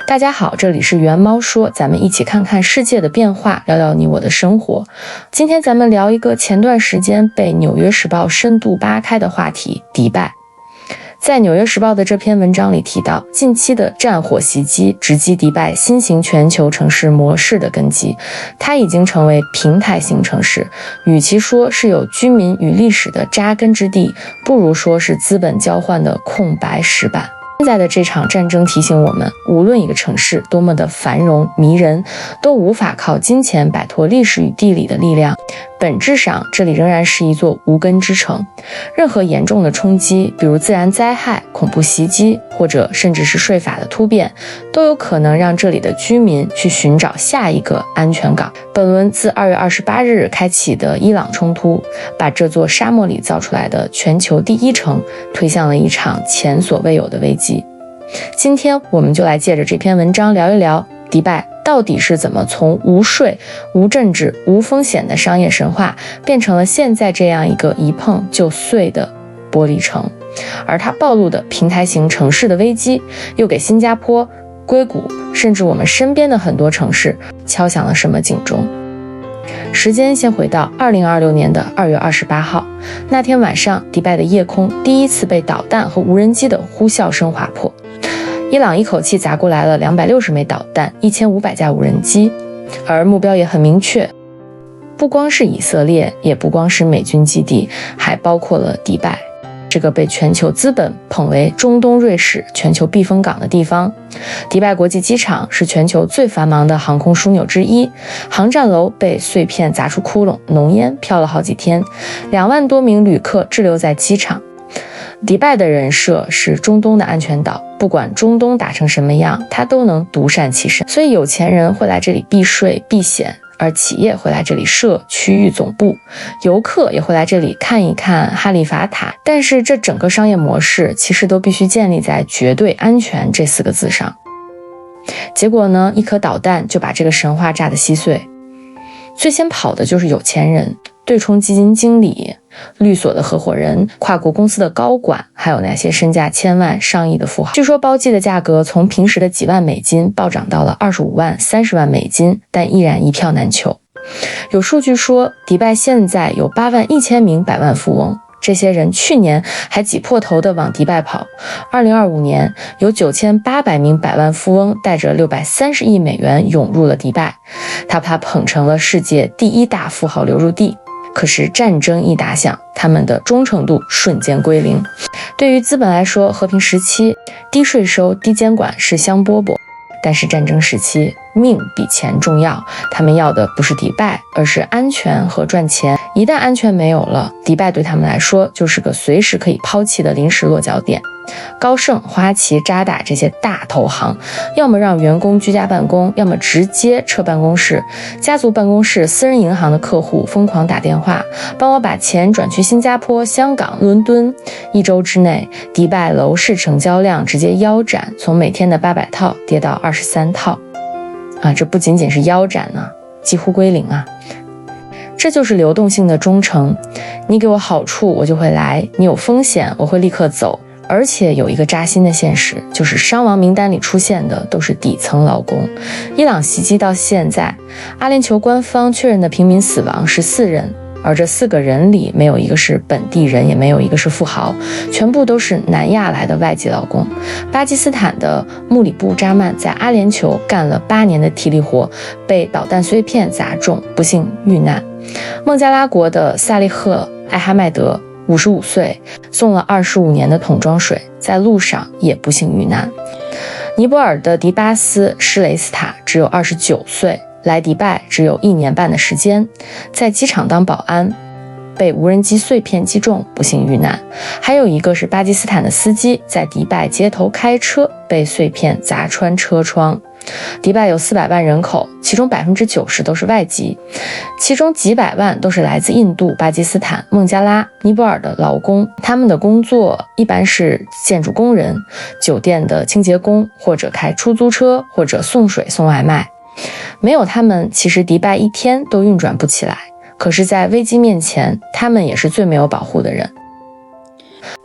大家好，这里是猿猫说，咱们一起看看世界的变化，聊聊你我的生活。今天咱们聊一个前段时间被《纽约时报》深度扒开的话题——迪拜。在《纽约时报》的这篇文章里提到，近期的战火袭击直击迪拜新型全球城市模式的根基，它已经成为平台型城市。与其说是有居民与历史的扎根之地，不如说是资本交换的空白石板。现在的这场战争提醒我们，无论一个城市多么的繁荣迷人，都无法靠金钱摆脱历史与地理的力量。本质上，这里仍然是一座无根之城。任何严重的冲击，比如自然灾害、恐怖袭击，或者甚至是税法的突变，都有可能让这里的居民去寻找下一个安全港。本轮自2月28日开启的伊朗冲突，把这座沙漠里造出来的全球第一城推向了一场前所未有的危机。今天我们就来借着这篇文章聊一聊迪拜到底是怎么从无税、无政治、无风险的商业神话，变成了现在这样一个一碰就碎的玻璃城。而它暴露的平台型城市的危机，又给新加坡、硅谷，甚至我们身边的很多城市敲响了什么警钟？时间先回到2026年的2月28号，那天晚上，迪拜的夜空第一次被导弹和无人机的呼啸声划破。伊朗一口气砸过来了260枚导弹、1500架无人机，而目标也很明确，不光是以色列，也不光是美军基地，还包括了迪拜，这个被全球资本捧为中东瑞士、全球避风港的地方。迪拜国际机场是全球最繁忙的航空枢纽之一，航站楼被碎片砸出窟窿，浓烟飘了好几天，2万多名旅客滞留在机场。迪拜的人设是中东的安全岛，不管中东打成什么样，它都能独善其身。所以有钱人会来这里避税避险，而企业会来这里设区域总部，游客也会来这里看一看哈利法塔。但是这整个商业模式其实都必须建立在绝对安全这4个字上。结果呢，一颗导弹就把这个神话炸得稀碎。最先跑的就是有钱人，对冲基金经理、律所的合伙人、跨国公司的高管，还有那些身价千万上亿的富豪。据说包机的价格从平时的几万美金暴涨到了25万、30万美金，但依然一票难求。有数据说，迪拜现在有8万1000名百万富翁，这些人去年还挤破头的往迪拜跑。2025年有9800名百万富翁带着630亿美元涌入了迪拜，他把它捧成了世界第1大富豪流入地。可是战争一打响，他们的忠诚度瞬间归零。对于资本来说，和平时期低税收、低监管是香饽饽，但是战争时期命比钱重要，他们要的不是迪拜，而是安全和赚钱。一旦安全没有了，迪拜对他们来说就是个随时可以抛弃的临时落脚点。高盛、花旗、渣打这些大投行，要么让员工居家办公，要么直接撤办公室。家族办公室、私人银行的客户疯狂打电话，帮我把钱转去新加坡、香港、伦敦。1周之内，迪拜楼市成交量直接腰斩，从每天的800套跌到23套。这不仅仅是腰斩啊，几乎归零啊。这就是流动性的忠诚，你给我好处我就会来，你有风险我会立刻走。而且有一个扎心的现实，就是伤亡名单里出现的都是底层劳工。伊朗袭击到现在，阿联酋官方确认的平民死亡是4人，而这4个人里没有一个是本地人，也没有一个是富豪，全部都是南亚来的外籍劳工。巴基斯坦的穆里布扎曼在阿联酋干了8年的体力活，被导弹碎片砸中，不幸遇难。孟加拉国的萨利赫·艾哈迈德55岁，送了25年的桶装水，在路上也不幸遇难。尼泊尔的迪巴斯·施雷斯塔只有29岁，来迪拜只有1年半的时间，在机场当保安，被无人机碎片击中，不幸遇难。还有一个是巴基斯坦的司机，在迪拜街头开车，被碎片砸穿车窗。迪拜有400万人口，其中90%都是外籍，其中几百万都是来自印度、巴基斯坦、孟加拉、尼泊尔的劳工。他们的工作一般是建筑工人、酒店的清洁工，或者开出租车，或者送水送外卖。没有他们，其实迪拜一天都运转不起来。可是在危机面前，他们也是最没有保护的人。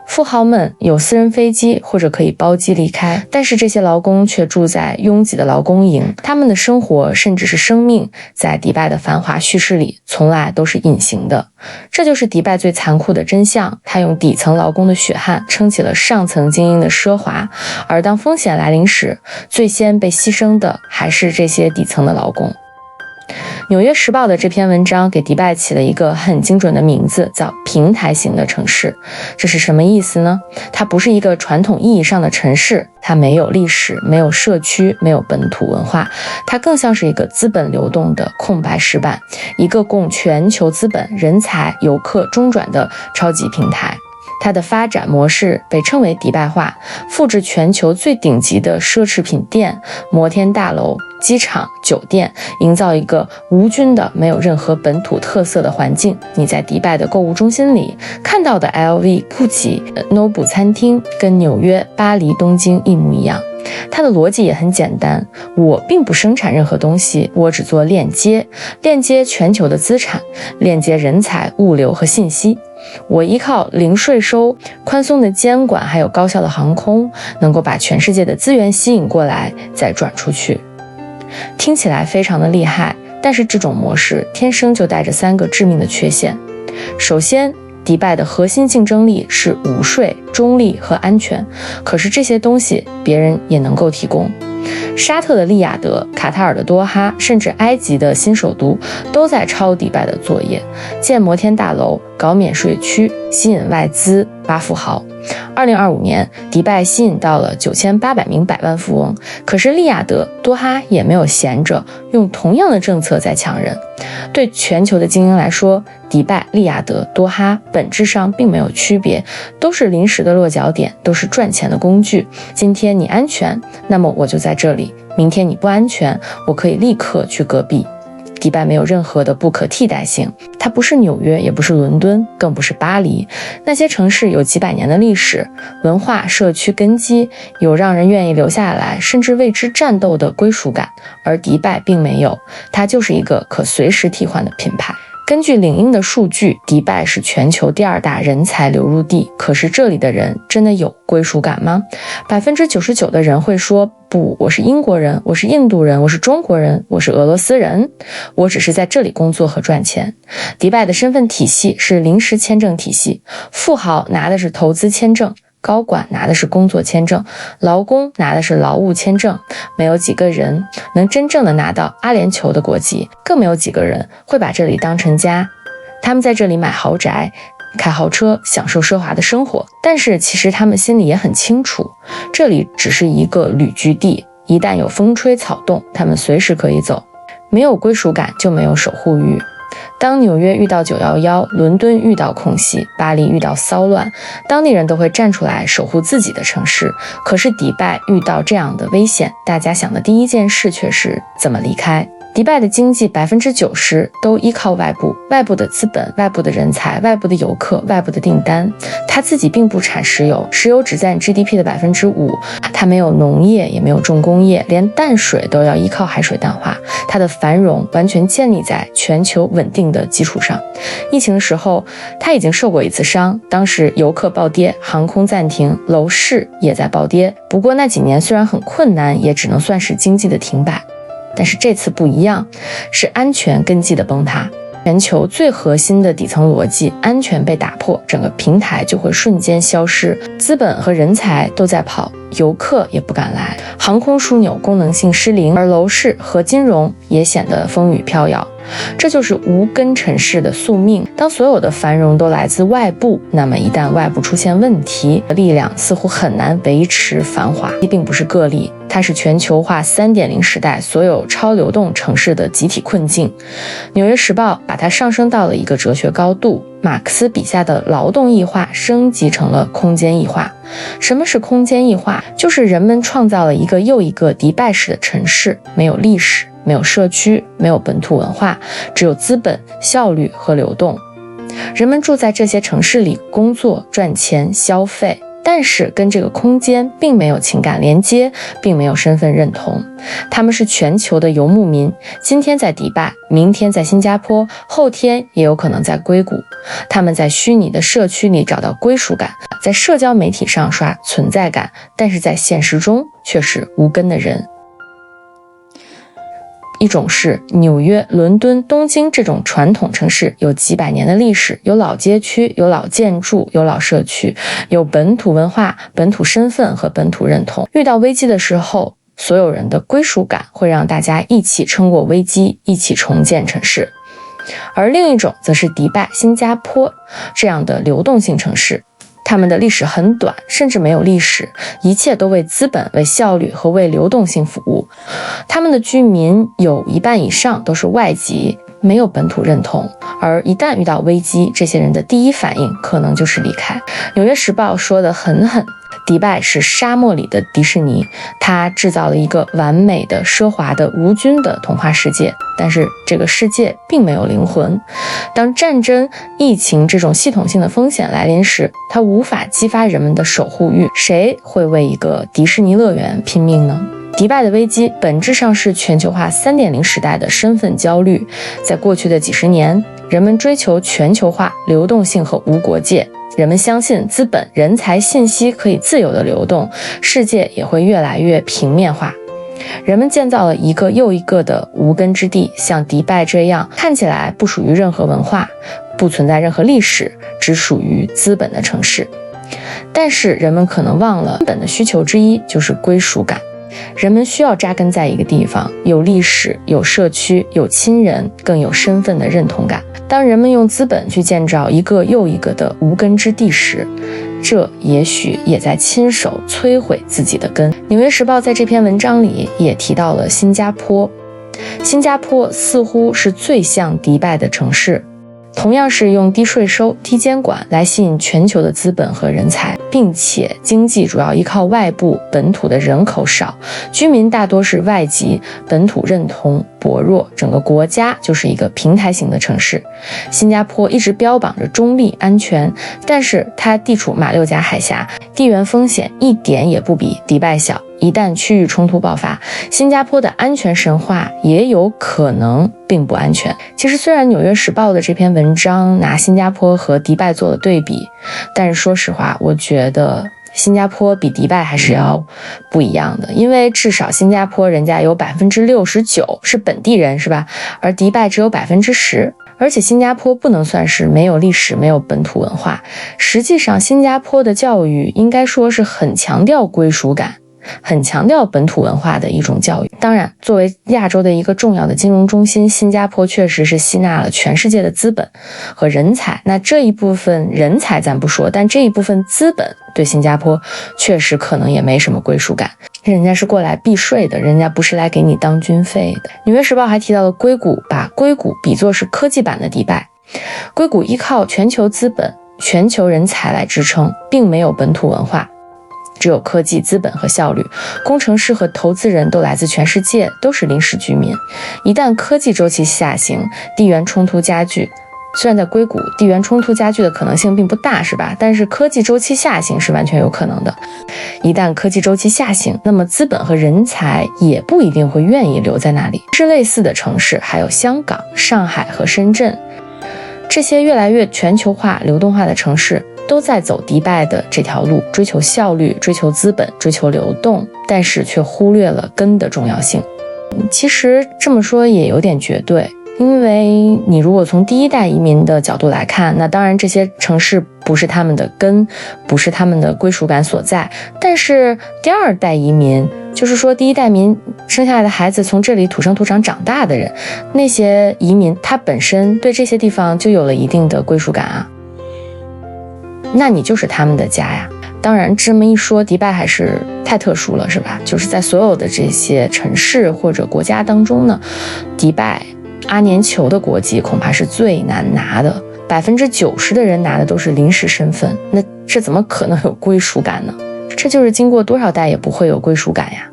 富豪们有私人飞机或者可以包机离开，但是这些劳工却住在拥挤的劳工营，他们的生活甚至是生命在迪拜的繁华叙事里从来都是隐形的。这就是迪拜最残酷的真相，他用底层劳工的血汗撑起了上层精英的奢华，而当风险来临时，最先被牺牲的还是这些底层的劳工。纽约时报的这篇文章给迪拜起了一个很精准的名字，叫平台型的城市。这是什么意思呢？它不是一个传统意义上的城市，它没有历史，没有社区，没有本土文化，它更像是一个资本流动的空白石板，一个供全球资本、人才、游客中转的超级平台。它的发展模式被称为迪拜化，复制全球最顶级的奢侈品店、摩天大楼、机场、酒店，营造一个无菌的、没有任何本土特色的环境。你在迪拜的购物中心里看到的 LV、GUCCI、Nobu 餐厅，跟纽约、巴黎、东京一模一样。它的逻辑也很简单，我并不生产任何东西，我只做链接全球的资产，链接人才、物流和信息。我依靠零税收、宽松的监管还有高效的航空，能够把全世界的资源吸引过来，再转出去。听起来非常的厉害，但是这种模式天生就带着3个致命的缺陷。首先，迪拜的核心竞争力是无税、中立和安全，可是这些东西别人也能够提供。沙特的利雅得、卡塔尔的多哈，甚至埃及的新首都都在抄迪拜的作业，建摩天大楼，搞免税区，吸引外资，挖富豪。2025年，迪拜吸引到了9800名百万富翁，可是利雅得、多哈也没有闲着，用同样的政策在抢人。对全球的精英来说，迪拜、利雅得、多哈本质上并没有区别，都是临时的落脚点，都是赚钱的工具。今天你安全，那么我就在这里；明天你不安全，我可以立刻去隔壁。迪拜没有任何的不可替代性，它不是纽约，也不是伦敦，更不是巴黎。那些城市有几百年的历史、文化、社区根基，有让人愿意留下来，甚至为之战斗的归属感，而迪拜并没有，它就是一个可随时替换的品牌。根据领英的数据，迪拜是全球第2大人才流入地，可是这里的人真的有归属感吗？99%的人会说，不，我是英国人，我是印度人，我是中国人，我是俄罗斯人，我只是在这里工作和赚钱。迪拜的身份体系是临时签证体系，富豪拿的是投资签证，高管拿的是工作签证，劳工拿的是劳务签证，没有几个人能真正的拿到阿联酋的国籍，更没有几个人会把这里当成家。他们在这里买豪宅、开豪车，享受奢华的生活，但是其实他们心里也很清楚，这里只是一个旅居地，一旦有风吹草动，他们随时可以走。没有归属感就没有守护欲。当纽约遇到911，伦敦遇到空袭，巴黎遇到骚乱，当地人都会站出来守护自己的城市。可是迪拜遇到这样的危险，大家想的第一件事却是怎么离开。迪拜的经济90%都依靠外部，外部的资本、外部的人才、外部的游客、外部的订单。它自己并不产石油，石油只占 GDP 的5%，它没有农业，也没有重工业，连淡水都要依靠海水淡化。它的繁荣完全建立在全球稳定的基础上。疫情的时候，它已经受过一次伤，当时游客暴跌，航空暂停，楼市也在暴跌。不过那几年虽然很困难，也只能算是经济的停摆。但是这次不一样，是安全根基的崩塌。全球最核心的底层逻辑安全被打破，整个平台就会瞬间消失，资本和人才都在跑，游客也不敢来，航空枢纽功能性失灵，而楼市和金融也显得风雨飘摇。这就是无根城市的宿命。当所有的繁荣都来自外部，那么一旦外部出现问题，力量似乎很难维持繁华。这并不是个例，它是全球化 3.0 时代所有超流动城市的集体困境。纽约时报把它上升到了一个哲学高度，马克思笔下的劳动异化升级成了空间异化。什么是空间异化？就是人们创造了一个又一个迪拜式的城市，没有历史，没有社区，没有本土文化，只有资本、效率和流动。人们住在这些城市里工作、赚钱、消费，但是跟这个空间并没有情感连接，并没有身份认同。他们是全球的游牧民，今天在迪拜，明天在新加坡，后天也有可能在硅谷。他们在虚拟的社区里找到归属感，在社交媒体上刷存在感，但是在现实中却是无根的人。一种是纽约、伦敦、东京这种传统城市，有几百年的历史，有老街区，有老建筑，有老社区，有本土文化、本土身份和本土认同。遇到危机的时候，所有人的归属感会让大家一起撑过危机，一起重建城市。而另一种则是迪拜、新加坡这样的流动性城市，他们的历史很短，甚至没有历史，一切都为资本、为效率和为流动性服务。他们的居民有一半以上都是外籍，没有本土认同，而一旦遇到危机，这些人的第一反应可能就是离开。纽约时报说得很狠，迪拜是沙漠里的迪士尼，它制造了一个完美的、奢华的、无菌的童话世界，但是这个世界并没有灵魂。当战争、疫情这种系统性的风险来临时，它无法激发人们的守护欲。谁会为一个迪士尼乐园拼命呢？迪拜的危机本质上是全球化 3.0 时代的身份焦虑。在过去的几十年，人们追求全球化、流动性和无国界。人们相信资本、人才、信息可以自由的流动，世界也会越来越平面化。人们建造了一个又一个的无根之地，像迪拜这样看起来不属于任何文化、不存在任何历史、只属于资本的城市。但是人们可能忘了，根本的需求之一就是归属感。人们需要扎根在一个地方，有历史、有社区、有亲人，更有身份的认同感。当人们用资本去建造一个又一个的无根之地时，这也许也在亲手摧毁自己的根。纽约时报在这篇文章里也提到了新加坡。新加坡似乎是最像迪拜的城市，同样是用低税收、低监管来吸引全球的资本和人才，并且经济主要依靠外部，本土的人口少，居民大多是外籍，本土认同薄弱，整个国家就是一个平台型的城市。新加坡一直标榜着中立、安全，但是它地处马六甲海峡，地缘风险一点也不比迪拜小。一旦区域冲突爆发，新加坡的安全神话也有可能并不安全。其实虽然纽约时报的这篇文章拿新加坡和迪拜做了对比，但是说实话，我觉得新加坡比迪拜还是要不一样的，因为至少新加坡人家有 69% 是本地人，是吧？而迪拜只有 10%。而且新加坡不能算是没有历史、没有本土文化，实际上新加坡的教育应该说是很强调归属感，很强调本土文化的一种教育。当然，作为亚洲的一个重要的金融中心，新加坡确实是吸纳了全世界的资本和人才。那这一部分人才咱不说，但这一部分资本对新加坡确实可能也没什么归属感。人家是过来避税的，人家不是来给你当军费的。纽约时报还提到了硅谷，把硅谷比作是科技版的迪拜。硅谷依靠全球资本、全球人才来支撑，并没有本土文化，只有科技、资本和效率。工程师和投资人都来自全世界，都是临时居民。一旦科技周期下行，地缘冲突加剧，虽然在硅谷地缘冲突加剧的可能性并不大，是吧？但是科技周期下行是完全有可能的。一旦科技周期下行，那么资本和人才也不一定会愿意留在那里。是类似的城市还有香港、上海和深圳，这些越来越全球化、流动化的城市都在走迪拜的这条路，追求效率，追求资本，追求流动，但是却忽略了根的重要性。其实这么说也有点绝对，因为你如果从第一代移民的角度来看，那当然这些城市不是他们的根，不是他们的归属感所在，但是第二代移民，就是说第一代民生下来的孩子从这里土生土长长大的人，那些移民他本身对这些地方就有了一定的归属感啊，那你就是他们的家呀。当然这么一说，迪拜还是太特殊了，是吧？就是在所有的这些城市或者国家当中呢，迪拜阿联酋的国籍恐怕是最难拿的，90%的人拿的都是临时身份，那这怎么可能有归属感呢？这就是经过多少代也不会有归属感呀。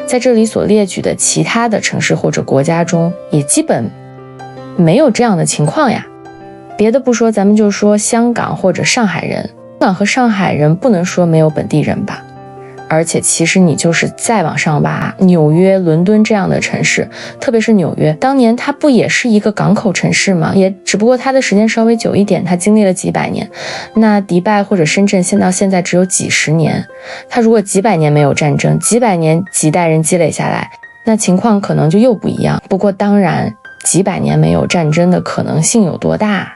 在这里所列举的其他的城市或者国家中，也基本没有这样的情况呀。别的不说，咱们就说香港或者上海人，港和上海人不能说没有本地人吧，而且其实你就是再往上挖，纽约、伦敦这样的城市，特别是纽约，当年它不也是一个港口城市吗？也只不过它的时间稍微久一点，它经历了几百年。那迪拜或者深圳到现在只有几十年，它如果几百年没有战争，几百年几代人积累下来，那情况可能就又不一样。不过当然，几百年没有战争的可能性有多大，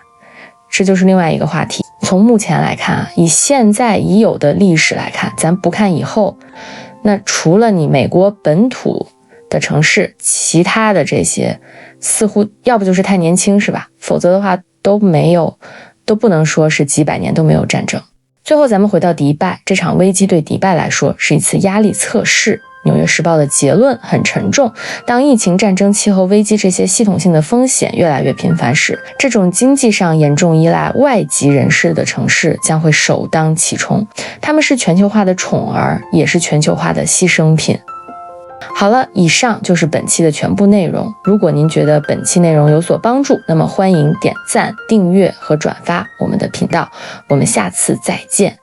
这就是另外一个话题。从目前来看，以现在已有的历史来看，咱不看以后，那除了你美国本土的城市，其他的这些似乎要不就是太年轻，是吧？否则的话都不能说是几百年都没有战争。最后咱们回到迪拜，这场危机对迪拜来说是一次压力测试。纽约时报的结论很沉重，当疫情、战争、气候危机这些系统性的风险越来越频繁时，这种经济上严重依赖外籍人士的城市将会首当其冲，他们是全球化的宠儿，也是全球化的牺牲品。好了，以上就是本期的全部内容。如果您觉得本期内容有所帮助，那么欢迎点赞、订阅和转发我们的频道。我们下次再见。